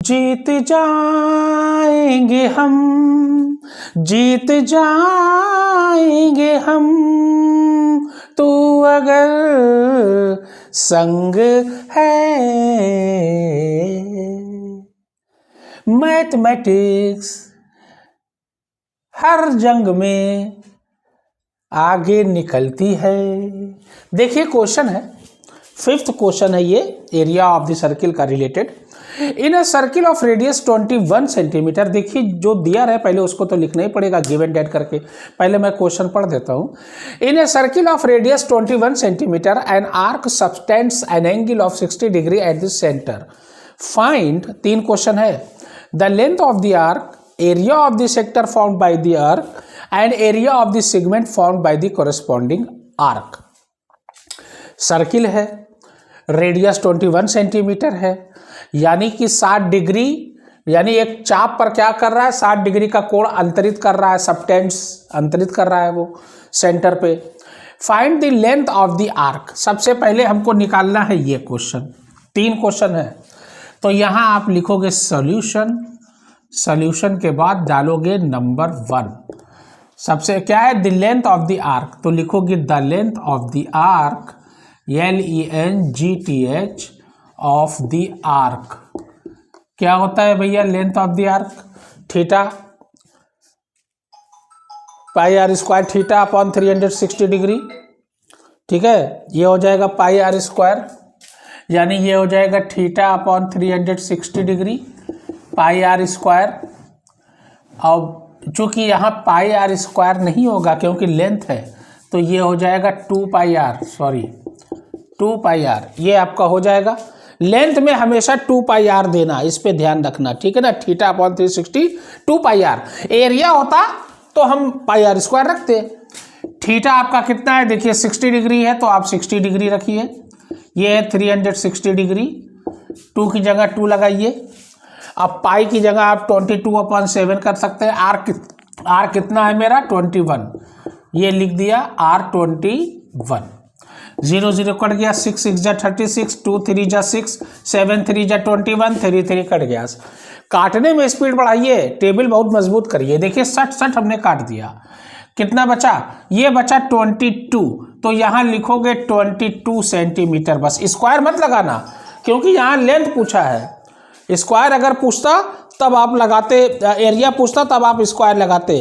जीत जाएंगे हम, जीत जाएंगे हम, तू अगर संग है। मैथमेटिक्स हर जंग में आगे निकलती है। देखिए क्वेश्चन है, 5th क्वेश्चन है ये, एरिया ऑफ द सर्किल का related. In a circle of radius 21 centimetre. देखिए जो दिया है पहले उसको तो लिखना ही पड़ेगा गिवन डेट करके, पहले मैं क्वेश्चन पढ़ देता हूँ। In a circle of radius 21 centimetre an arc subtends an angle of 60 degree at the centre. Find, 3 question है, the length of the arc, area of the sector formed by the arc and area of the segment formed by the corresponding arc. Circle है, radius 21 centimetre है, यानी कि 60 degree, यानी एक चाप पर क्या कर रहा है, 60 डिग्री का कोण अंतरित कर रहा है, सबटेंस अंतरित कर रहा है वो सेंटर पे। Find the length of the arc. सबसे पहले हमको निकालना है ये क्वेश्चन, 3 क्वेश्चन है, तो यहां आप लिखोगे सॉल्यूशन, सॉल्यूशन के बाद डालोगे नंबर 1। सबसे क्या है, the length of the arc, तो लिखोगे the length of the arc, LENGTH of the arc. क्या होता है भैया length of the arc, theta pi are square, theta upon 360 degree. ठीक है, ये हो जाएगा पाई आर स्क्वायर, यानी ये हो जाएगा theta upon 360 degree pi are square. और चूंकि यहाँ पाई आर स्क्वायर नहीं होगा क्योंकि लेंथ है, तो ये हो जाएगा 2 pi are, sorry 2 pi are, ये आपका हो जाएगा। लेंथ में हमेशा 2 पाई आर देना, इस पे ध्यान रखना, ठीक है ना। Theta upon 360 2 pi R. Area होता तो हम पाई आर स्क्वायर रखते। थीटा आपका कितना है, देखिए 60 डिग्री है तो आप 60 डिग्री रखिए, ये है 360 डिग्री, 2 की जगह 2 लगाइए। अब पाई की जगह आप 22/7 कर सकते हैं। आर कितना है मेरा 21, ये लिख दिया आर 21। 0 0 कट गया, 6 6 जा 36, 2 3 जा 6, 7 3 जा 21, 3 3 कट गया। काटने में स्पीड बढ़ाइए, टेबल बहुत मजबूत करिए। देखिए 60 हमने काट दिया, कितना बचा, ये बचा 22, तो यहाँ लिखोगे 22 सेंटीमीटर। बस स्क्वायर मत लगाना क्योंकि यहाँ लेंथ पूछा है, स्क्वायर अगर पूछता तब आप लगाते, एरिया पूछता तब आप स्क्वायर लगाते।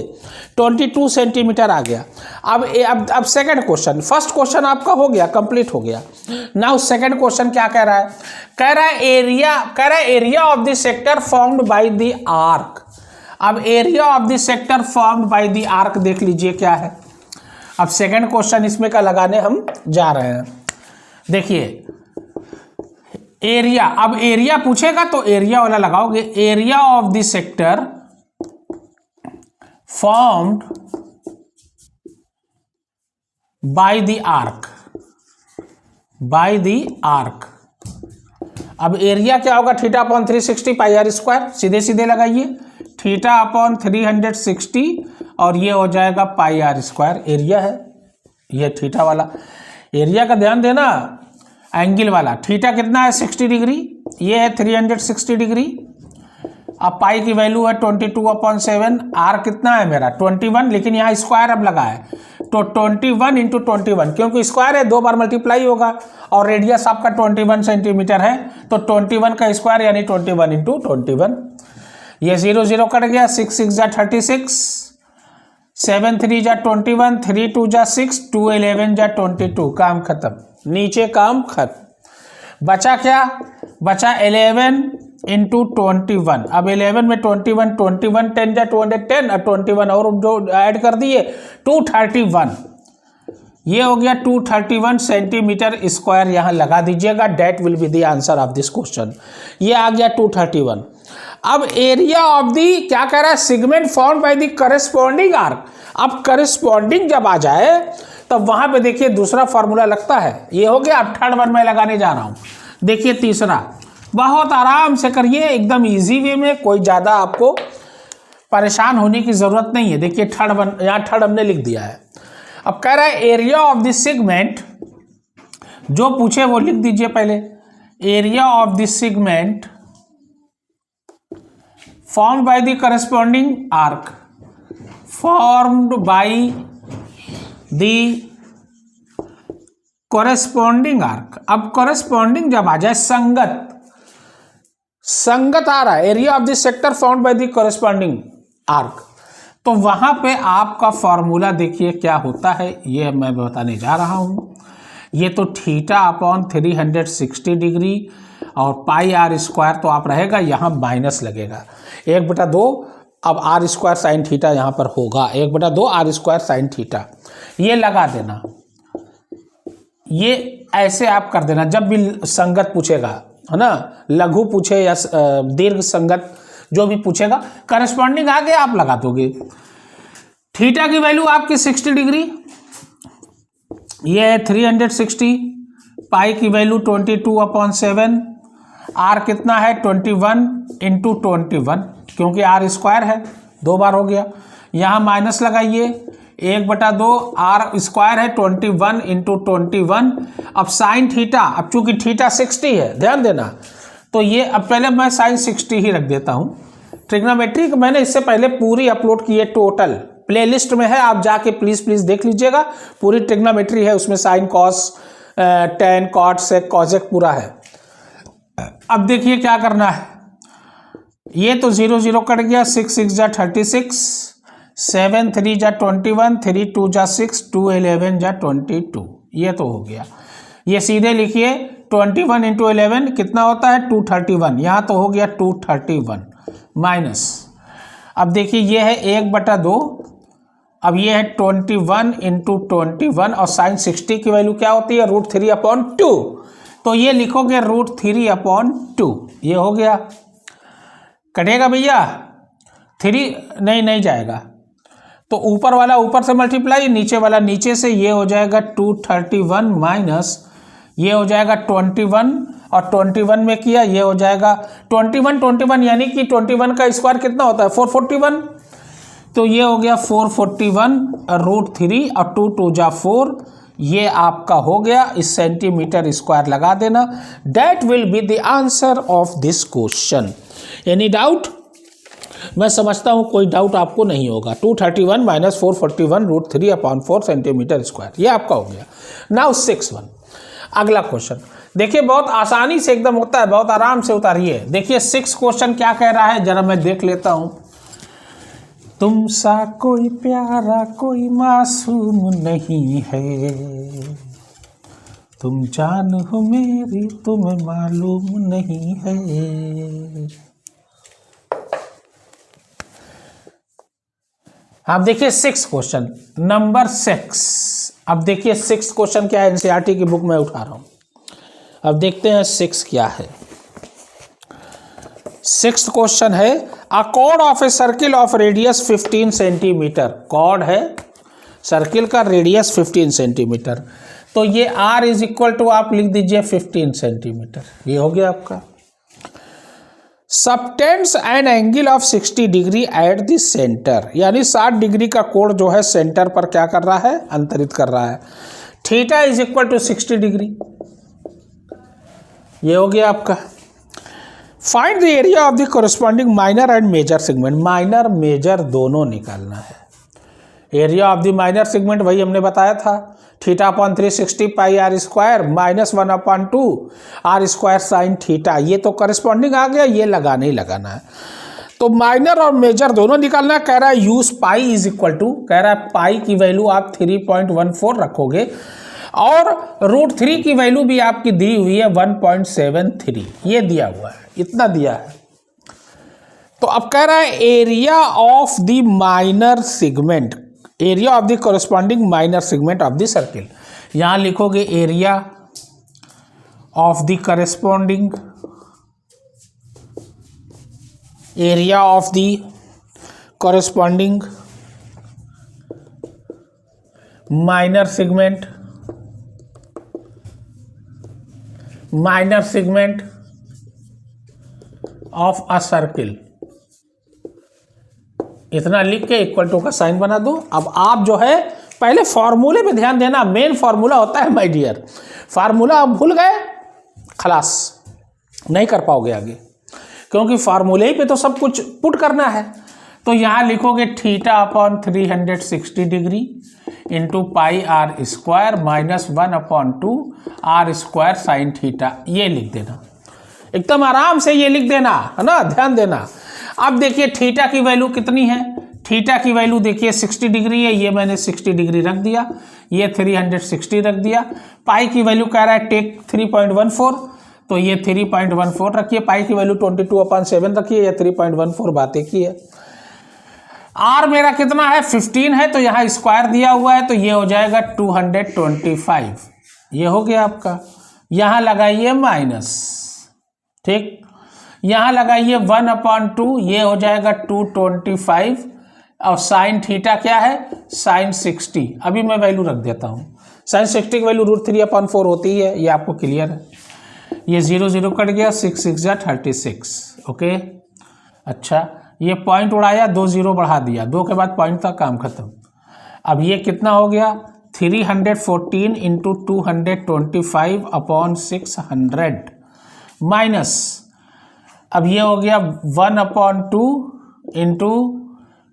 22 सेंटीमीटर आ गया। अब सेकंड क्वेश्चन, फर्स्ट क्वेश्चन आपका हो गया, कंप्लीट हो गया। नाउ सेकंड क्वेश्चन क्या कह रहा है, कह रहा है area of the sector formed by the arc. अब area of the sector formed by the arc देख लीजिए क्या है। अब सेकंड क्वेश्चन इसमें का लगाने हम जा रहे हैं। देखिए एरिया, अब एरिया पूछेगा तो एरिया वाला लगाओगे। Area of the sector formed by the arc, by the arc. अब एरिया क्या होगा, theta upon 360 pi are square, सीधे सीधे लगाइए, थीटा अपॉन 360 और ये हो जाएगा पाई आर स्क्वायर। एरिया है ये थीटा वाला, एरिया का ध्यान देना, एंगल वाला। थीटा कितना है 60 डिग्री, ये है 360 डिग्री। अब पाई की वैल्यू है 22/7, आर कितना है मेरा 21, लेकिन यहाँ स्क्वायर अब लगा है तो 21 इंटू 21, क्योंकि स्क्वायर है 2 बार मल्टीप्लाई होगा और रेडियस आपका 21 सेंटीमीटर है, तो 21 का स्क्वायर यानी 21 इंटू 21। ये 0 0 कट गया, 6 6 जा 36, 7 3 जा 21, 3 2 जा 6, 2 11 जा 22, काम खत्म, नीचे काम खत्म। बचा क्या, बचा 11 इंटू 21। अब 11 में 21 10 जा 210 और 21 और जो ऐड कर दिए 231, ये हो गया 231 सेंटीमीटर स्क्वायर, यहाँ लगा दीजिएगा। That will be the answer of this question. ये आ गया 231। अब एरिया ऑफ दी क्या कह रहा है, segment formed by the corresponding arc. अब करस्पॉन्डिंग जब आ जाए तब वहां पे देखिए दूसरा फॉर्मूला लगता है। ये हो गया, अब थर्ड वन मैं लगाने जा रहा हूं। देखिए तीसरा, बहुत आराम से करिए, एकदम इजी वे में, कोई ज्यादा आपको परेशान होने की जरूरत नहीं है। देखिए थर्ड वन, यहाँ थर्ड हमने लिख दिया है। अब कह रहा है एरिया ऑफ द सेगमेंट, जो पूछे वो लिख दीजिए पहले। Area of the segment formed by the corresponding arc, formed by the corresponding arc। अब corresponding जब आ जाए, संगत आ रहा है, area of the sector found by the corresponding arc, तो वहां पे आपका फॉर्मूला देखिए क्या होता है, ये मैं बताने जा रहा हूं। ये तो थीटा अपॉन 360 डिग्री और पाई आर स्क्वायर, तो आप रहेगा यहाँ माइनस लगेगा 1/2। अब आर स्क्वायर साइन थीटा यहाँ पर होगा 1/2 आर स्क्वायर साइन थीटा, ये लगा देना। ये ऐसे आप कर देना जब भी संगत पूछेगा, है ना, लघु पूछे या दीर्घ संगत जो भी पूछेगा, करस्पॉन्डिंग आगे आप लगा दोगे। थीटा की वैल्यू आपकी 60 डिग्री, ये है 360, पाई की वैल्यू 22/7, आर कितना है 21 × 21, क्योंकि आर स्क्वायर है, 2 बार हो गया। यहाँ माइनस लगाइए 1/2 आर स्क्वायर है 21 × 21। अब साइन थीटा, अब चूंकि थीटा 60 है, ध्यान देना, तो ये अब पहले मैं साइन 60 ही रख देता हूँ। ट्रिग्नोमेट्री को मैंने इससे पहले पूरी अपलोड की है, टोटल प्लेलिस्ट में है, आप जाके प्लीज़ देख लीजिएगा, पूरी ट्रिग्नोमेट्री है उसमें, sine cos tan cot sec cosec पूरा है। अब देखिए क्या करना है, ये तो 0 0 कट गया, 6 6 जा 36, 7 3 जा 21, 3 2 जा 6, 2 11 जा 22, ये तो हो गया। ये सीधे लिखिए 21 × 11 कितना होता है 231, यहाँ तो हो गया 231 माइनस। अब देखिए ये है 1/2, अब ये है 21 × 21 और साइन 60 की वैल्यू क्या होती है √3/2, तो ये लिखोगे √3/2, ये हो गया। कटेगा भैया 3 नहीं जाएगा, तो ऊपर वाला ऊपर से मल्टीप्लाई, नीचे वाला नीचे से, ये हो जाएगा 231 माइनस ये हो जाएगा 21 और 21 में किया, ये हो जाएगा 21 यानी कि 21 का स्क्वायर कितना होता है 441, तो ये हो गया 441 √3 और 2 2 जा 4, ये आपका हो गया। इस सेंटीमीटर स्क्वायर लगा देना। That will be the answer of this question. Any doubt? मैं समझता हूँ कोई डाउट आपको नहीं होगा। 231 माइनस 441 √3/4 सेंटीमीटर स्क्वायर, ये आपका हो गया। नाउ 6 अगला क्वेश्चन देखिए, बहुत आसानी से एकदम होता है, बहुत आराम से उतारिए। देखिए 6 क्वेश्चन क्या कह रहा है, जरा मैं देख लेता हूं। तुम सा कोई प्यारा कोई मासूम नहीं है, तुम जान हो मेरी तुम्हें मालूम नहीं है। अब देखिए 6 क्वेश्चन नंबर 6। अब देखिए 6 क्वेश्चन क्या है, एनसीईआरटी की बुक में उठा रहा हूं। अब देखते हैं 6 क्या है। 6th क्वेश्चन है, a chord of a circle of radius 15 centimetre. Chord है सर्किल का, रेडियस 15 सेंटीमीटर, तो ये r इज इक्वल टू आप लिख दीजिए 15 सेंटीमीटर, ये हो गया आपका। Subtends an angle of 60 degree at the centre, यानी 60 डिग्री का कोण जो है सेंटर पर क्या कर रहा है, अंतरित कर रहा है। Theta is equal to 60 degree, ये हो गया आपका। Find the area of the corresponding minor and major segment. Minor major दोनों निकालना है। Area of the minor segment वही हमने बताया था, θ/360 pi are square minus 1/2 r square sine theta, ये तो करस्पॉन्डिंग आ गया, ये लगाना ही लगाना है। तो माइनर और मेजर दोनों निकालना है। कह रहा है use pi is equal to, कह रहा है पाई की वैल्यू आप 3.14 रखोगे और √3 की वैल्यू भी आपकी दी हुई है 1.73, ये दिया हुआ है, इतना दिया है। तो अब कह रहा है area of the minor segment, area of the corresponding minor segment of the circle. यहां लिखोगे area of the corresponding, area of the corresponding minor segment, minor segment of a circle, इतना लिख के इक्वल टू का sign बना दो। अब आप जो है पहले फॉर्मूले पे ध्यान देना, मेन फॉर्मूला होता है माय डियर। फार्मूला आप भूल गए, खलास नहीं कर पाओगे आगे। क्योंकि फार्मूले ही पे तो सब कुछ पुट करना है। तो यहाँ लिखोगे theta upon 360 degree into pi are square minus 1/2 r square sine theta, ये लिख देना, एकदम आराम से ये लिख देना, है ना, ध्यान देना। अब देखिए थीटा की वैल्यू कितनी है, थीटा की वैल्यू देखिए 60 डिग्री है, ये मैंने 60 डिग्री रख दिया, ये 360 रख दिया। पाई की वैल्यू कह रहा है टेक 3.14, तो ये 3.14 रखिए। पाई की वैल्यू 22/7 रखिए, ये 3.14 बातें की है। आर मेरा कितना है 15 है, तो यहाँ स्क्वायर दिया हुआ है, तो ये हो जाएगा 225, ये हो गया आपका। यहाँ लगाइए माइनस, ठीक, यहाँ लगाइए 1/2, ये हो जाएगा 225, और साइन थीटा क्या है साइन 60। अभी मैं वैल्यू रख देता हूँ, साइन 60 की वैल्यू √3/4 होती है, ये आपको क्लियर है। ये 0 0 कट गया, 6 6 36, ओके। अच्छा, ये पॉइंट उड़ाया, 2 0 बढ़ा दिया, 2 के बाद पॉइंट था, काम खत्म। अब ये कितना हो गया 314 इंटू 225/600 माइनस, अब ये हो गया 1/2 इंटू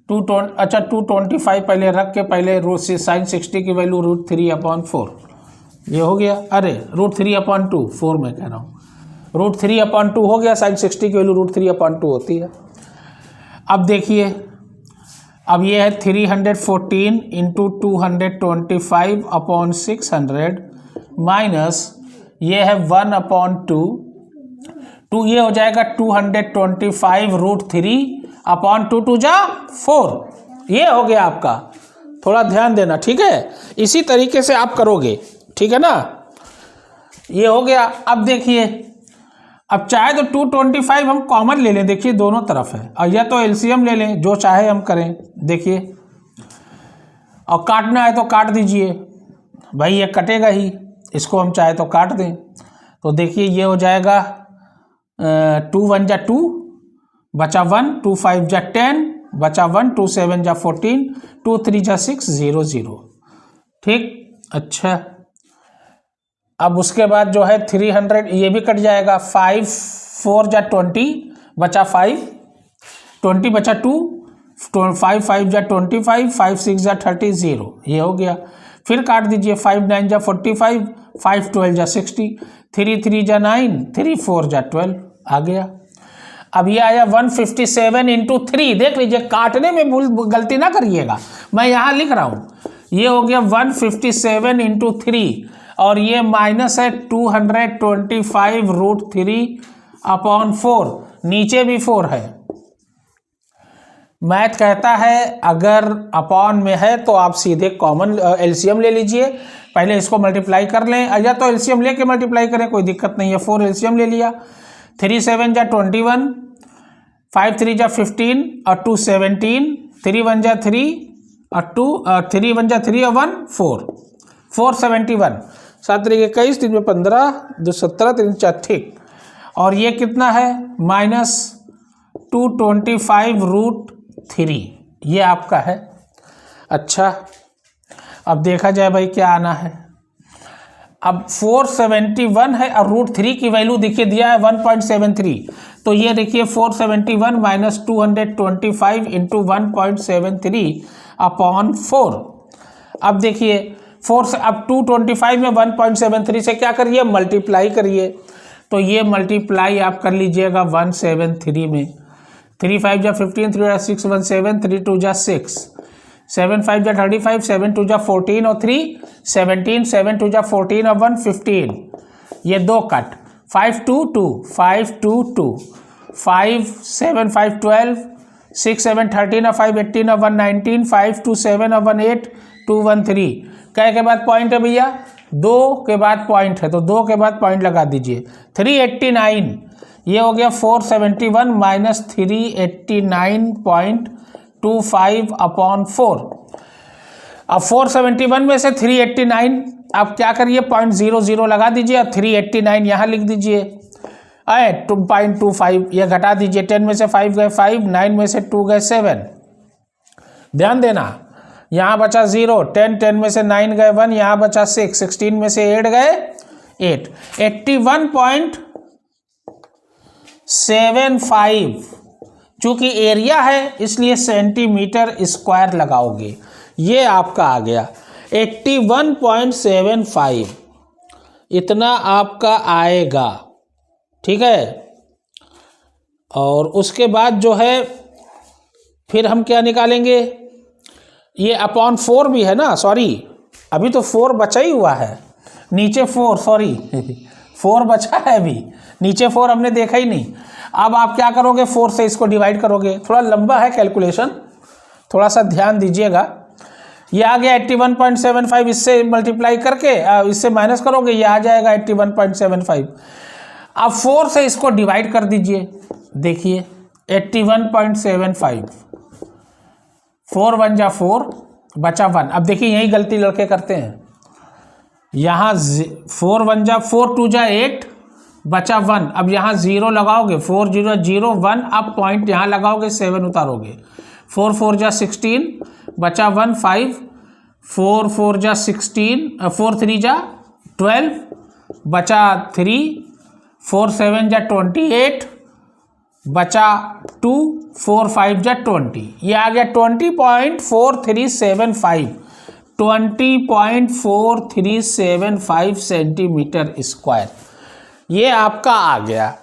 225 पहले रख के, पहले साइन 60 की वैल्यू √3/4, ये हो गया, अरे √3/2 4 मैं कह रहा हूँ, √3/2 हो गया, साइन 60 की वैल्यू √3/2 होती है। अब देखिए, अब ये है 314 इंटू 225/600 माइनस ये है 1/2, ये हो जाएगा 225 √3/2 2 जा 4, ये हो गया आपका। थोड़ा ध्यान देना, ठीक है, इसी तरीके से आप करोगे, ठीक है ना, ये हो गया। अब देखिए, अब चाहे तो 225 हम कॉमन ले लें, देखिए दोनों तरफ है, और या तो एलसीएम ले लें, जो चाहे हम करें, देखिए, और काटना है तो काट दीजिए भाई, ये कटेगा ही, इसको हम चाहे तो काट दें। तो देखिए ये हो जाएगा 2 1 जा 2 बचा 1, 2 5 जा 10 बचा 1, 2 7 जा 14, 2 3 जा 6 0 0, ठीक। अच्छा, अब उसके बाद जो है 300 ये भी कट जाएगा, 5 4 जा 20 बचा 5, 20 बचा 2, 5 5 जा 25, 5 6 जा 30 0, ये हो गया। फिर काट दीजिए, 5 9 जा 45, 5 12 जा 60, 3 3 जा 9, 3 4 जा 12, आ गया। अब ये आया 157 इंटू 3, देख लीजिए काटने में गलती ना करिएगा, मैं यहाँ लिख रहा हूँ, ये हो गया 157 इंटू 3, और ये माइनस है 225 √3/4, नीचे भी 4 है। मैथ कहता है अगर अपॉन में है तो आप सीधे कॉमन एलसीएम ले लीजिए, पहले इसको मल्टीप्लाई कर लें, या तो एलसीएम लेके मल्टीप्लाई करें, कोई दिक्कत नहीं है। 4 एलसीएम ले लिया, 3 7 जा 21, 5 3 जा 15 और 2 17, 3 1 जा 3 और 2 3 1 जा 3 और 1 4, 471, 7 3 21, 3 में 15, 2 17, 3 4, ठीक। और ये कितना है माइनस 225 √3, ये आपका है। अच्छा, अब देखा जाए भाई क्या आना है। अब 471 है और √3 की वैल्यू देखिए दिया है 1.73, तो ये देखिए 471 माइनस 225 इंटू 1.73/4। अब देखिए 4 से अब 225 में 1.73 से क्या करिए मल्टीप्लाई करिए, तो ये मल्टीप्लाई आप कर लीजिएगा 173 में, 3 5 जा 15, 3 6 1 7, 3 2 जा 6, 7 5 जा 35, 7 2 जा 14 और 3 17, 7 2 जा 14 और 1 15, ये 2 कट, 5 2 2, 5 2 2, 5 7 5 12, 6 7 13 और 5 18 और 1 19, 5 2 7 और 1 8, 2 1 3, क्या के बाद पॉइंट है भैया, 2 के बाद पॉइंट है, तो 2 के बाद पॉइंट लगा दीजिए, 389, ये हो गया 471 माइनस 389.25/4। अब 471 में से 389 आप क्या करिए 0.00 लगा दीजिए और 389 यहाँ लिख दीजिए, 2.25 ये घटा दीजिए, 10 में से 5 गए 5, 9 में से 2 गए 7, ध्यान देना, यहाँ बचा 0, 10 में से 9 गए 1, यहाँ बचा 6, 16 में से 8 गए 8, 75, चूंकि एरिया है इसलिए सेंटीमीटर स्क्वायर लगाओगे। ये आपका आ गया 81.75, इतना आपका आएगा। ठीक है, और उसके बाद जो है फिर हम क्या निकालेंगे, ये अपॉन 4 भी है ना, सॉरी अभी तो 4 बचा ही हुआ है, नीचे 4, सॉरी 4 बचा है अभी, नीचे 4 हमने देखा ही नहीं। अब आप क्या करोगे, 4 से इसको डिवाइड करोगे, थोड़ा लंबा है कैलकुलेशन, थोड़ा सा ध्यान दीजिएगा। ये आ गया 81.75, इससे मल्टीप्लाई करके इससे माइनस करोगे, ये आ जाएगा 81.75। अब 4 से इसको डिवाइड कर दीजिए, देखिए 81.75, 4 1 जा 4 बचा 1। अब देखिए यही गलती लड़के करते हैं, यहाँ 4 1 जा 4 2 जा 8 बचा 1। अब यहाँ 0 लगाओगे, 4 0 0 1, अब पॉइंट यहाँ लगाओगे, 7 उतारोगे, 4 4 जा 16 बचा 1 5, 4 4 जा 16, 4 3 जा 12 बचा 3, 4 7 जा 28 बचा 2, 4 5 जा 20। ये आ गया 20.4375, 20.4375 सेंटीमीटर स्क्वायर, ये आपका आ गया।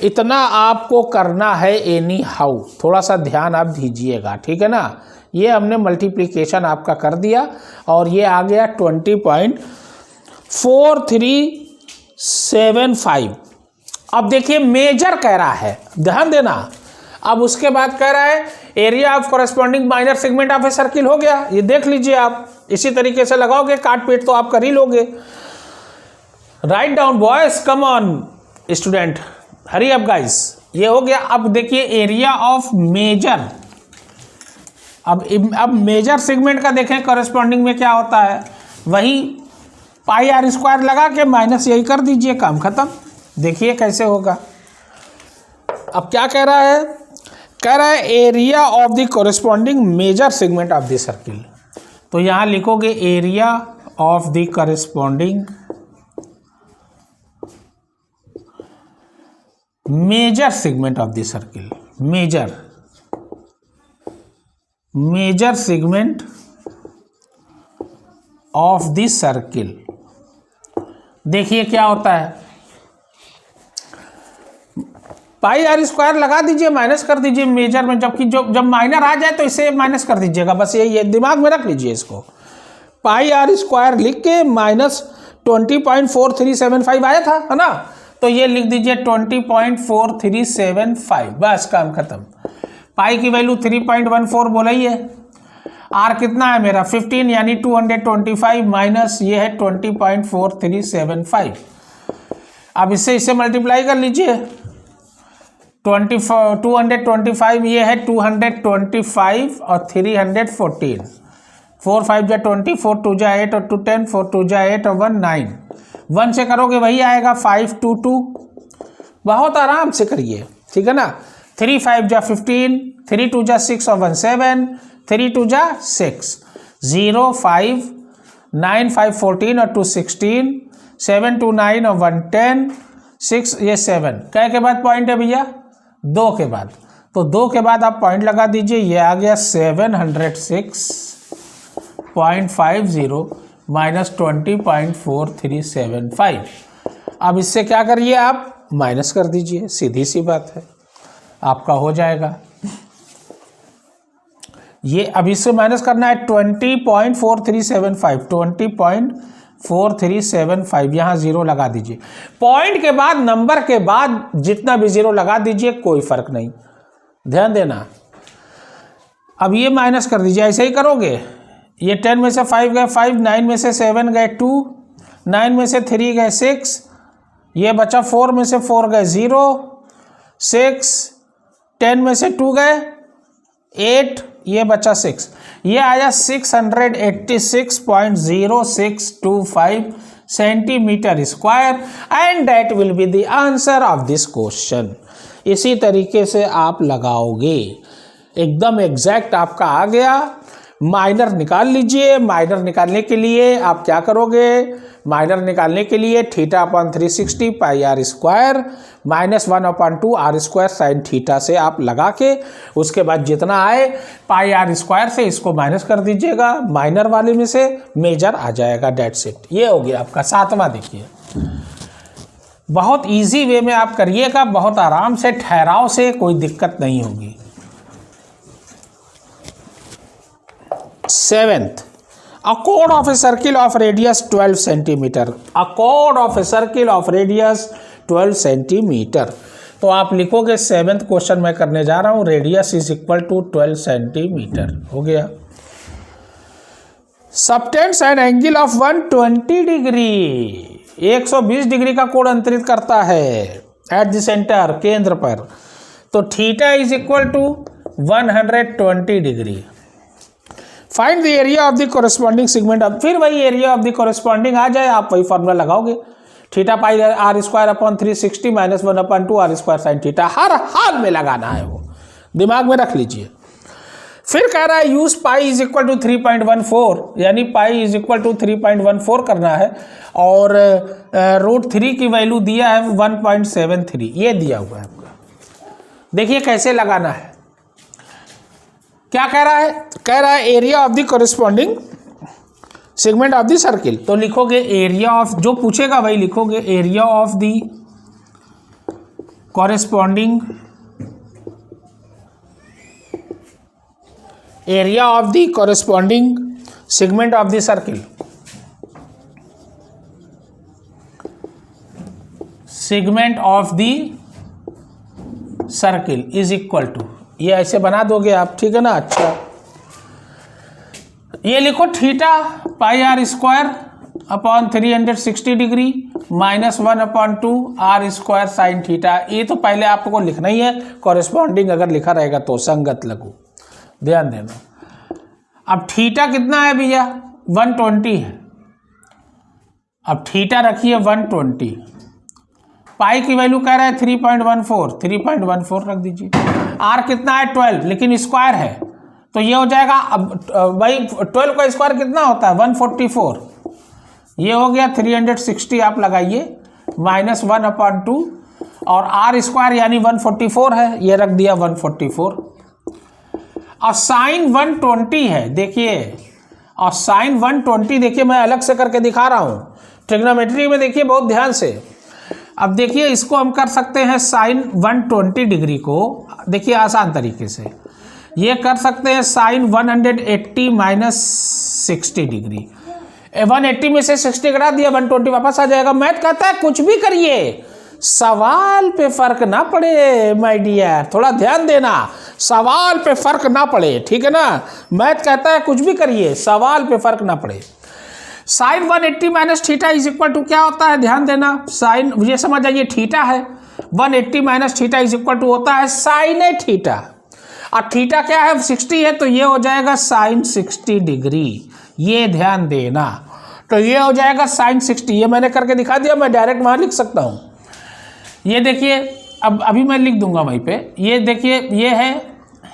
इतना आपको करना है एनी हाउ, थोड़ा सा ध्यान आप दीजिएगा, ठीक है ना। ये हमने मल्टीप्लिकेशन आपका कर दिया और ये आ गया 20.4375। अब देखिए मेजर कह रहा है, ध्यान देना। अब उसके बाद कह रहा है area of corresponding minor segment of a circle, हो गया, ये देख लीजिए आप, इसी तरीके से लगाओगे, काट पीट तो आप कर ही लोगे। Write down boys, come on student, hurry up guys, ये हो गया। अब देखिए एरिया ऑफ मेजर, अब मेजर सेगमेंट का देखें कॉरेस्पॉन्डिंग में क्या होता है, वही पाई आर स्क्वायर लगा के माइनस यही कर दीजिए, काम खत्म। देखिए कैसे होगा। अब क्या कह रहा है, कह रहा है area of the corresponding major segment of the circle, तो यहां लिखोगे area of the corresponding major segment of the circle, major segment of the circle. देखिए क्या होता है, पाई आर स्क्वायर लगा दीजिए, माइनस कर दीजिए मेजर में, जबकि जब माइनर आ जाए तो इसे माइनस कर दीजिएगा, बस ये दिमाग में रख लीजिए इसको। पाई आर स्क्वायर लिख के माइनस 20.4375 आया था, है ना, तो ये लिख दीजिए 20.4375, बस काम खत्म। पाई की वैल्यू 3.14 बोला ही है, आर कितना है मेरा 15 यानी 225 माइनस ये है 20.4375। अब इससे मल्टीप्लाई कर लीजिए, 225 ये है 225 और 314, 4 5 जा 20, 4 2 जा 8 और 2 10, 4 2 जा 8 और 1 9, 1 से करोगे वही आएगा 5 2 2, बहुत आराम से करिए, ठीक है ना। 3 5 जा 15, 3 2 जा 6 और 1 7, 3 2 जा 6, 0 5 9 5 14 और 2 16, 7 2 9 और 1 10, 6 ये 7, क्या के बाद पॉइंट है भैया, 2 के बाद, तो 2 के बाद आप पॉइंट लगा दीजिए, ये आ गया 706.50 माइनस 20.4375। अब इससे क्या करिए आप माइनस कर दीजिए, सीधी सी बात है, आपका हो जाएगा। ये अब इससे माइनस करना है 20.4375, 20.4375, यहाँ 0 लगा दीजिए, पॉइंट के बाद नंबर के बाद जितना भी 0 लगा दीजिए, कोई फर्क नहीं, ध्यान देना। अब ये माइनस कर दीजिए, ऐसे ही करोगे, ये 10 में से 5 गए 5, 9 में से 7 गए 2, 9 में से 3 गए 6, ये बचा 4 में से 4 गए 0, 6, 10 में से 2 गए 8, ये बचा 6, ये आया 686.0625 centimetre square, and that will be the answer of this question. इसी तरीके से आप लगाओगे, एकदम एग्जैक्ट आपका आ गया। माइनर निकाल लीजिए, माइनर निकालने के लिए आप क्या करोगे, माइनर निकालने के लिए theta upon 360 pi are square minus 1/2 r square sine theta से आप लगा के उसके बाद जितना आए पाई आर स्क्वायर से इसको माइनस कर दीजिएगा, माइनर वाले में से मेजर आ जाएगा, डेट्स इट। ये हो गया आपका 7वां। देखिए बहुत इजी वे में आप करिएगा, बहुत आराम से, ठहराव से, कोई दिक्कत नहीं होगी। 7th, a chord of a circle of radius 12 centimeter, a chord of a circle of radius 12 centimeter। तो आप लिखोगे 7th क्वेश्चन मैं करने जा रहा हूं, radius is equal to 12 centimetre. हो गया। Subtends an angle of 120 degree, 120 degree का कोण अंतरित करता है एट द सेंटर, केंद्र पर। तो theta is equal to 120 degree. Find the area of the corresponding segment. अब फिर वही एरिया ऑफ द कोरिस्पॉन्डिंग आ जाए, आप वही फॉर्मूला लगाओगे, theta pi are square upon 360 minus 1/2 r square sine theta. हर हाल में लगाना है, वो दिमाग में रख लीजिए। फिर कह रहा है use pi is equal to 3.14, यानी पाई इज इक्वल टू 3.14 करना है, और √3 की वैल्यू दिया है 1.73, ये दिया हुआ है आपका। देखिए कैसे लगाना है। क्या कह रहा है? कह रहा है area of the corresponding segment of the circle. तो लिखोगे एरिया ऑफ, जो पूछेगा वही लिखोगे, area of the corresponding, area of the corresponding segment of the circle, segment of the circle is equal to, ये ऐसे बना दोगे आप, ठीक है ना। अच्छा ये लिखो theta pi are square upon 360 degree minus 1/2 r square sine theta. ये तो पहले आपको लिखना ही है, कॉरेस्पॉन्डिंग अगर लिखा रहेगा तो संगत लघु, ध्यान देना। अब थीटा कितना है भैया? 120 है। अब थीटा रखिए 120, पाई की वैल्यू कह रहा है 3.14 रख दीजिए। आर कितना है? 12, लेकिन स्क्वायर है तो ये हो जाएगा, अब भाई 12 का स्क्वायर कितना होता है? 144। ये हो गया 360, आप लगाइए माइनस 1/2, और आर स्क्वायर यानी 144 है, ये रख दिया 144। और साइन 120 है, देखिए, और साइन 120 देखिए मैं अलग से करके दिखा रहा हूँ, ट्रिग्नोमेट्री में देखिए बहुत ध्यान से। अब देखिए इसको हम कर सकते हैं साइन 120 डिग्री को, देखिए आसान तरीके से ये कर सकते हैं साइन 180 माइनस 60 डिग्री। 180 में से 60 घटा दिया, 120 वापस आ जाएगा। मैथ कहता है कुछ भी करिए, सवाल पे फर्क ना पड़े माय डियर, थोड़ा ध्यान देना, सवाल पे फर्क ना पड़े, ठीक है ना। मैथ कहता है कुछ भी करिए, सवाल पे फर्क ना पड़े। Sine 180 minus theta is equal to क्या होता है? ध्यान देना, साइन, ये समझ आइए, थीटा है, 180 minus theta is equal to होता है साइन ए थीटा, और थीटा क्या है? 60 है, तो ये हो जाएगा साइन 60 डिग्री, ये ध्यान देना। तो ये हो जाएगा साइन 60, ये मैंने करके दिखा दिया, मैं डायरेक्ट वहाँ लिख सकता हूँ। ये देखिए, अब अभी मैं लिख दूंगा वहीं पे, ये देखिए, ये है,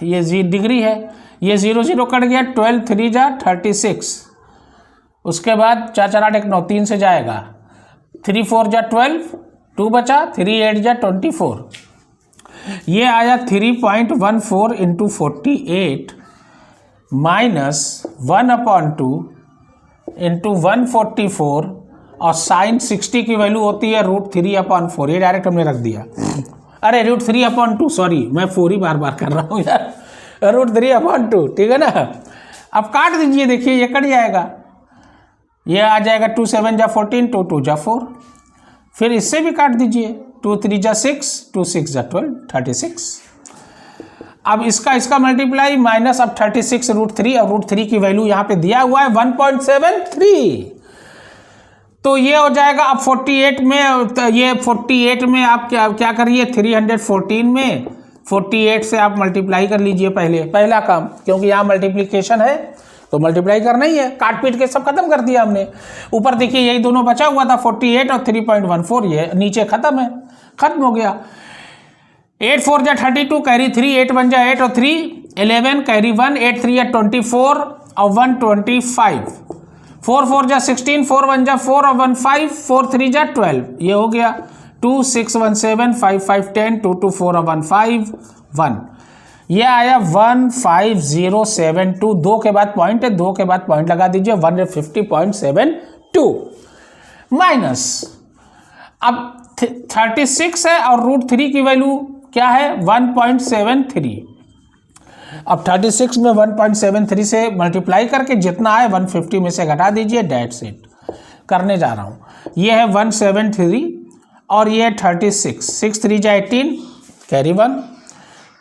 ये डिग्री है, ये 0 0 कट गया, 12 3 जा 36, उसके बाद 4 4 8 1 9 3 से जाएगा, 3 4 जा 12, 2 बचा, 3 8 जा 24, ये आया 3.14 इंटू 48 माइनस 1/2 इंटू 144, और साइन 60 की वैल्यू होती है √3/4, ये डायरेक्ट हमने रख दिया। अरे √3/2, सॉरी मैं 4 ही बार बार कर रहा हूँ यार, √3/2, ठीक है ना। अब काट दीजिए, देखिए ये कट जाएगा, ये आ जाएगा 2 7 जा 14, 2 2 जा 4, फिर इससे भी काट दीजिए, 2 3 जा 6, 2 6 जा 12, 36। अब इसका मल्टीप्लाई माइनस, अब 36 √3, और √3 की वैल्यू यहाँ पे दिया हुआ है 1.73, तो ये हो जाएगा। अब 48 में, तो ये 48 में आप क्या करिए, 314 में 48 से आप मल्टीप्लाई कर लीजिए, पहला काम, क्योंकि यहाँ मल्टीप्लीकेशन है तो मल्टीप्लाई करना ही है, काट पीट के सब खत्म कर दिया हमने। ऊपर देखिए यही दोनों बचा हुआ था, 48 और 3.14, ये नीचे खत्म है, खत्म हो गया। 8 4 जा 32, कैरी 3, 8 1 जा 8 और 3 11, कैरी 1, 8 3 या 24 और 125, 4 4 जा 16, 4 1 जा 4 और 1 5, 4 3 जा 12, ये हो गया 2 6 1 7 5 5 10, 2 2 4 और 1 5 1, ये आया 15072। 2 के बाद पॉइंट है, 2 के बाद पॉइंट लगा दीजिए, 150.72 माइनस, अब 36 है और √3 की वैल्यू क्या है 1.73। अब 36 में 1.73 से मल्टीप्लाई करके जितना आए 150 में से घटा दीजिए, डेट्स इट। करने जा रहा हूँ, ये है 173 और ये 36, 6 3 जा 18 कैरी 1,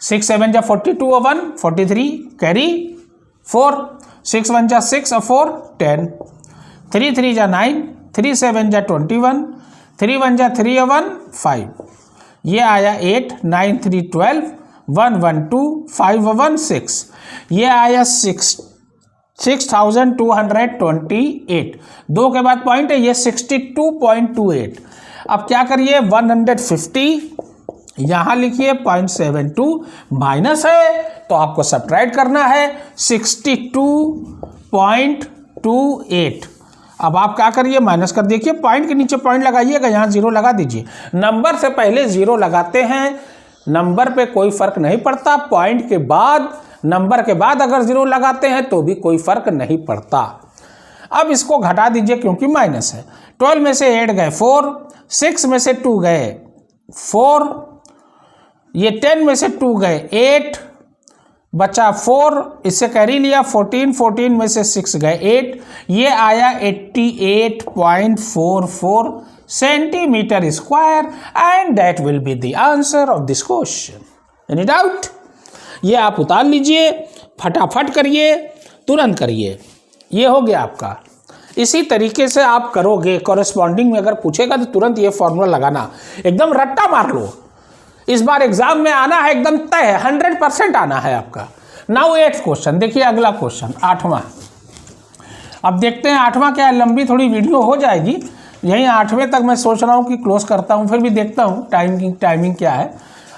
6 7 जा 42 और 1 43 कैरी 4, 6 1 जा 6 और 4 10, 3 3 जा 9, 3 7 जा 21, 3 1 जा 3 और 1 5, ये आया 8 9 3 12, 1 1 2 5 और 1 6, ये आया 6228। 2 के बाद पॉइंट है, ये 62.28। अब क्या करिए 150 यहाँ लिखिए 0.72 माइनस है तो आपको सब्ट्रैक्ट करना है 62.28। अब आप क्या करिए माइनस कर देखिए, पॉइंट के नीचे पॉइंट लगाइएगा, यहाँ जीरो लगा दीजिए। नंबर से पहले जीरो लगाते हैं, नंबर पे कोई फर्क नहीं पड़ता। पॉइंट के बाद, नंबर के बाद अगर जीरो लगाते हैं तो भी कोई फर्क नहीं पड़ता। अब इसको घटा दीजिए क्योंकि माइनस है। 12 में से 8 गए 4, 6 में से 2 गए 4, ये 10 में से 2 गए 8, बचा 4, इससे कैरी लिया 14, 14 में से 6 गए 8, ये आया 88.44 centimetre square and that will be the answer of this question. Any doubt? ये आप उतार लीजिए, फटाफट करिए, तुरंत करिए, ये हो गया आपका। इसी तरीके से आप करोगे, कॉरेस्पॉन्डिंग में अगर पूछेगा तो तुरंत ये फॉर्मूला लगाना, एकदम रट्टा मार लो। इस बार एग्जाम में आना है, एकदम तय है, 100% आना है आपका। नाउ 8th क्वेश्चन देखिए, अगला क्वेश्चन 8वां। अब देखते हैं 8वां क्या है, लंबी थोड़ी वीडियो हो जाएगी, यहीं 8वें तक मैं सोच रहा हूँ कि क्लोज करता हूँ, फिर भी देखता हूँ टाइमिंग क्या है।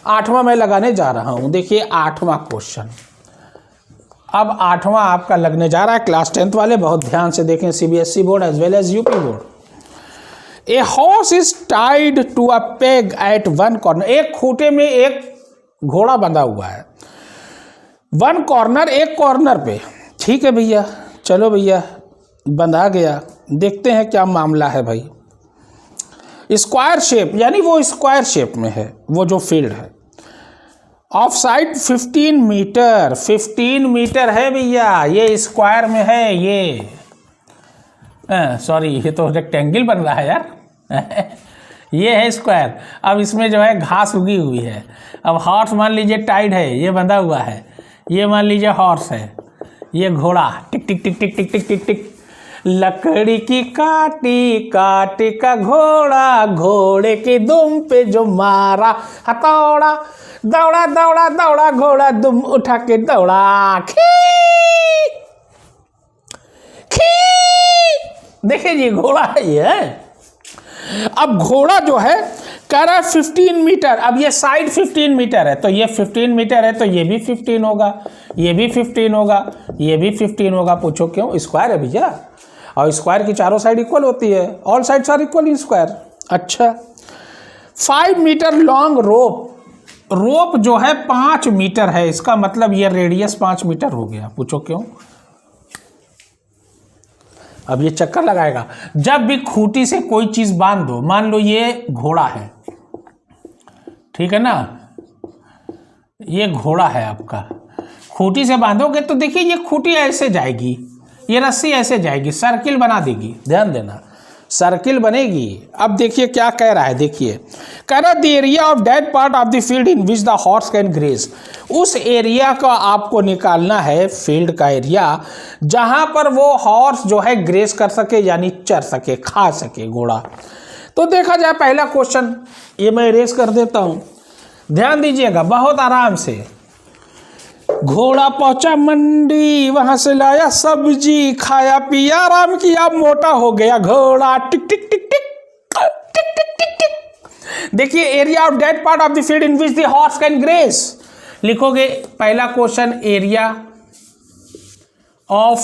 8वां मैं लगाने जा रहा हूँ। देखिए 8वां क्वेश्चन, अब 8वां आपका लगने जा रहा है। क्लास 10th वाले बहुत ध्यान से देखें, CBSE board as well as UP board. A horse is tied to a peg at one corner. एक खूंटे में एक घोड़ा बंधा हुआ है, वन कॉर्नर, एक कॉर्नर पे। ठीक है भैया, चलो भैया बंधा गया, देखते हैं क्या मामला है भाई। स्क्वायर शेप, यानी वो स्क्वायर शेप में है वो जो फील्ड है। ऑफ साइड 15 मीटर, 15 मीटर है भैया, ये स्क्वायर में है। ये सॉरी, ये तो रेक्टेंगल बन रहा है यार ये है स्क्वायर। अब इसमें जो है घास उगी हुई है। अब हॉर्स मान लीजिए टाइड है, ये बंधा हुआ है, ये मान लीजिए हॉर्स है, ये घोड़ा टिक tick tick tick tick tick tick टिक। लकड़ी की काटी काटी का घोड़ा, घोड़े की दुम पे जो मारा हथौड़ा, दौड़ा दौड़ा दौड़ा घोड़ा दुम उठा के दौड़ा, खी खी। देखिए जी घोड़ा है ये। अब घोड़ा जो है कह रहा है 15 मीटर। अब ये साइड 15 मीटर है तो ये 15 मीटर है तो ये भी 15 होगा, ये भी 15 होगा, ये भी 15 होगा। पूछो क्यों? स्क्वायर है भैया, और स्क्वायर की चारों साइड इक्वल होती है, all sides are equal in square. अच्छा, 5 मीटर लॉन्ग रोप, रोप जो है 5 मीटर है, इसका मतलब ये रेडियस 5 मीटर हो गया। पूछो क्यों? अब ये चक्कर लगाएगा। जब भी खूंटी से कोई चीज बांध दो, मान लो ये घोड़ा है, ठीक है ना, ये घोड़ा है आपका, खूंटी से बांधोगे तो देखिए ये खूंटी ऐसे जाएगी, ये रस्सी ऐसे जाएगी, सर्किल बना देगी। ध्यान देना, सर्किल बनेगी। अब देखिए क्या कह रहा है, देखिए कह रहा है the area of that part of the field in which the horse can graze. उस एरिया का आपको निकालना है, फील्ड का एरिया, जहां पर वो हॉर्स जो है ग्रेज कर सके, यानी चर सके, खा सके घोड़ा। तो देखा जाए पहला क्वेश्चन, ये मैं इरेज कर देता हूं, ध्यान दीजिएगा बहुत आराम से। घोड़ा पहुंचा मंडी, वहां से लाया सब्जी, खाया पिया आराम किया, मोटा हो गया घोड़ा। टिक tick tick tick tick tick tick tick. देखिए area of that part of the field in which the horse can graze. लिखोगे पहला question, area of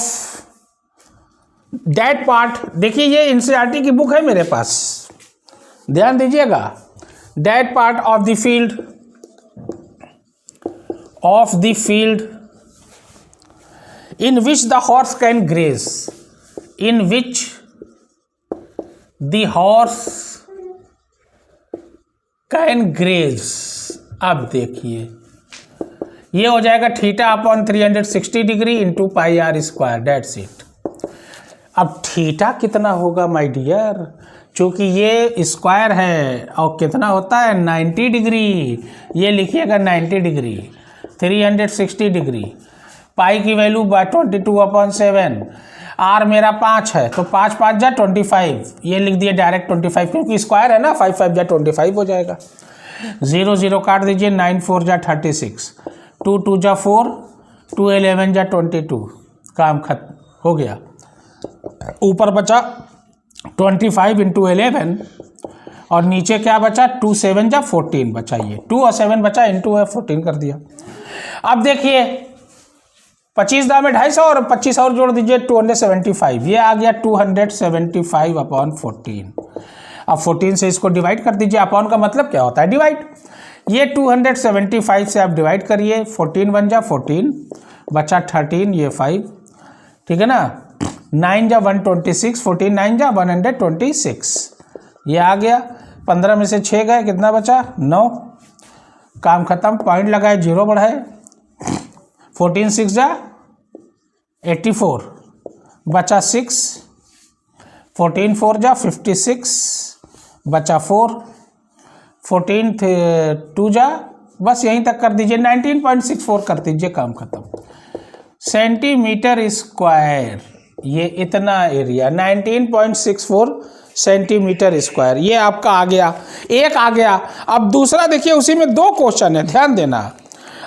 that part, देखिए ये एनसीईआरटी की बुक है मेरे पास, ध्यान दीजिएगा। That part of the field in which the horse can graze, in which the horse can graze। अब देखिए ये हो जाएगा theta upon 360 degree into pi are square, that's it. अब थीटा कितना होगा माय डियर, चूंकि ये स्क्वायर है और कितना होता है 90 डिग्री, ये लिखिएगा 90 डिग्री, 360 डिग्री। पाई की वैल्यू 22/7, आर मेरा 5 है तो 5 5 जा 25, ये लिख दिए डायरेक्ट 25 क्योंकि स्क्वायर है ना, 5 5 जा 25 हो जाएगा। 0 0 काट दीजिए, 9 4 जा 36, 2 2 जा 4, 2 11 जा 22, काम खत्म हो गया। ऊपर बचा 25 इंटू 11 और नीचे क्या बचा 2 7 जा 14 बचा, ये 2 और 7 बचा, इंटू 14 कर दिया। अब देखिए 25 दाम में 250 और 25 और जोड़ दीजिए 275, ये आ गया 275/14। अब 14 से इसको डिवाइड कर दीजिए, अपॉन का मतलब क्या होता है डिवाइड। ये 275 से आप डिवाइड करिए, 14 1 जा 14 बचा 13, ये 5, ठीक है ना। 9 जा 126, 14 9 जा 126, ये आ गया। 15 में से 6 गए, कितना बचा 9, काम खत्म। पॉइंट लगाए, 0 बढ़ाए, 14 6 जा 84 बचा 6, 14 4 जा 56 बचा 4, 14 2 जा, बस यहीं तक कर दीजिए, 19.64 कर दीजिए, काम खत्म। सेंटीमीटर स्क्वायर, ये इतना एरिया 19.64 सेंटीमीटर स्क्वायर, ये आपका आ गया, एक आ गया। अब दूसरा देखिए, उसी में 2 क्वेश्चन है, ध्यान देना।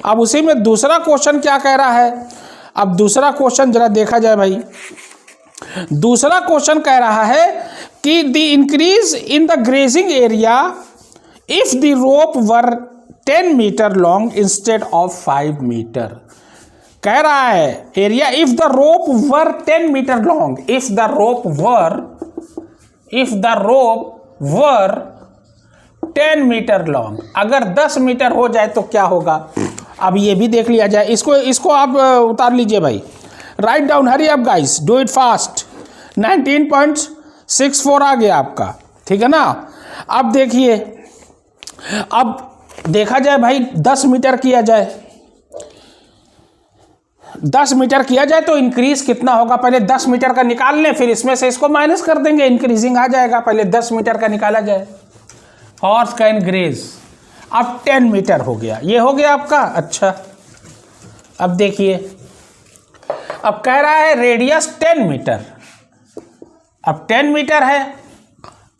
अब उसी में दूसरा क्वेश्चन क्या कह रहा है, अब दूसरा क्वेश्चन जरा देखा जाए भाई। दूसरा क्वेश्चन कह रहा है कि the increase in the grazing area if the rope were 10 metre long instead of 5 metre. कह रहा है area if the rope were 10 metre long, if the rope were 10 metre long, अगर 10 मीटर हो जाए तो क्या होगा। अब ये भी देख लिया जाए, इसको आप उतार लीजिए भाई, write down, hurry up guys, do it fast. 19.64 आ गया आपका, ठीक है ना। अब देखिए, अब देखा जाए भाई 10 मीटर किया जाए, 10 मीटर किया जाए तो इंक्रीज कितना होगा, पहले 10 मीटर का निकाल लें, फिर इसमें से इसको माइनस कर देंगे, इंक्रीजिंग आ जाएगा। पहले 10 मीटर का निकाला जाए, हॉर्स कैन ग्रेज, अब 10 मीटर हो गया, ये हो गया आपका। अच्छा अब देखिए, अब कह रहा है रेडियस 10 मीटर, अब 10 मीटर है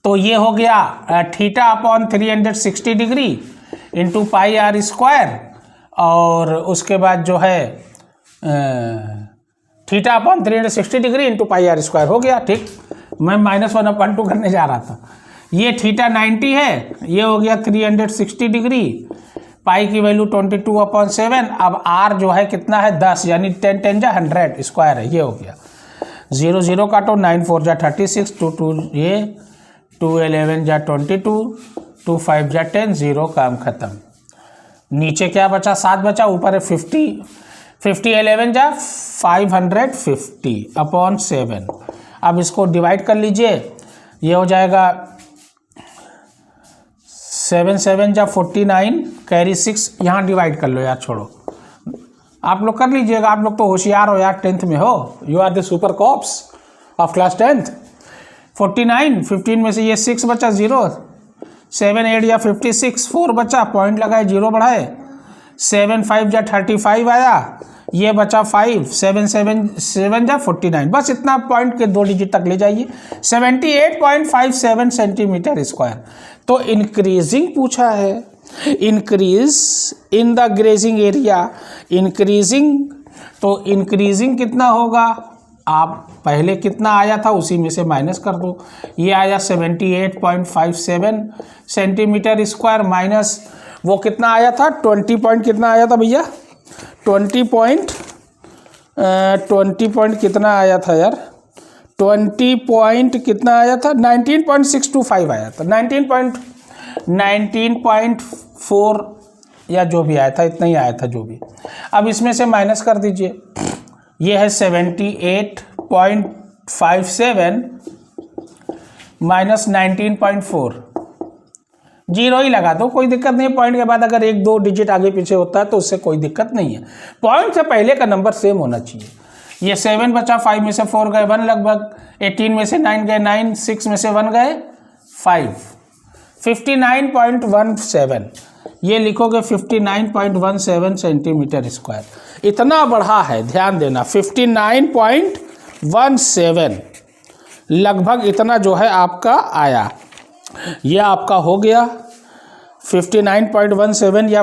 तो ये हो गया theta upon 360 degree into pi are square, और उसके बाद जो है theta upon 360 degree into pi are square हो गया, ठीक। मैं -1/2 करने जा रहा था। ये थीटा 90 है, ये हो गया 360 डिग्री, पाई की वैल्यू 22/7। अब आर जो है कितना है 10, यानी 10 10 जा 100 स्क्वायर है, ये हो गया। 0 0 काटो, 9 4 जा 36, 2 2 ये 2 11 जा 22, 2 5 जा 10, 0, काम खत्म। नीचे क्या बचा, 7 बचा, ऊपर है 50 11 जा 550/7। अब इसको डिवाइड कर लीजिए, ये हो जाएगा 7 7 जा 49, कैरी 6, यहाँ डिवाइड कर लो यार, छोड़ो आप लोग कर लीजिएगा, आप लोग तो होशियार हो यार, 10th में हो, you are the super cops of class 10th। 49, 15 में से ये 6 बचा, 0, 7 8 या 56, 4 बचा, पॉइंट लगाए, 0 बढ़ाए, 7 5 जा 35 आया, ये बचा 5, 7 7 7 जा 49, बस इतना पॉइंट के 2 डिजिट तक ले जाइए। 78.57 सेंटीमीटर स्क्वायर। तो इंक्रीजिंग पूछा है, increase in the grazing area, increasing, तो इंक्रीजिंग कितना होगा, आप पहले कितना आया था उसी में से माइनस कर दो, ये आया 78.57 सेंटीमीटर स्क्वायर, माइनस वो कितना आया था 20 पॉइंट कितना आया था भैया, 20 पॉइंट कितना आया था यार, 20 पॉइंट कितना आया था, 19.625 आया था, 19.4 या जो भी आया था, इतना ही आया था जो भी। अब इसमें से माइनस कर दीजिए, ये है 78.57 माइनस 19.4, जीरो ही लगा दो, कोई दिक्कत नहीं है। पॉइंट के बाद अगर 1-2 डिजिट आगे पीछे होता है तो उससे कोई दिक्कत नहीं है, पॉइंट से पहले का नंबर सेम होना चाहिए। ये 7 बचा, 5 में से 4 गए 1 लगभग, 18 में से 9 गए 9, 6 में से 1 गए 5, 59.17, ये लिखोगे 59.17 सेंटीमीटर स्क्वायर, इतना बढ़ा है, ध्यान देना 59.17 लगभग इतना जो है आपका आया। ये आपका हो गया 59.17 या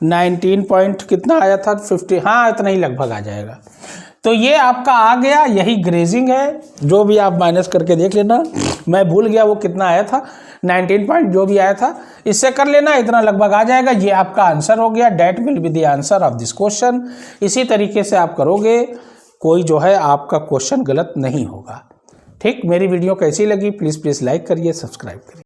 19 पॉइंट कितना आया था 50, हाँ इतना ही लगभग आ जाएगा। तो ये आपका आ गया, यही ग्रेजिंग है, जो भी आप माइनस करके देख लेना, मैं भूल गया वो कितना आया था, 19 पॉइंट जो भी आया था, इससे कर लेना, इतना लगभग आ जाएगा। ये आपका आंसर हो गया, that will be the answer of this question. इसी तरीके से आप करोगे, कोई जो है आपका क्वेश्चन गलत नहीं होगा। ठीक, मेरी वीडियो कैसी लगी प्लीज़ लाइक करिए, सब्सक्राइब करिए।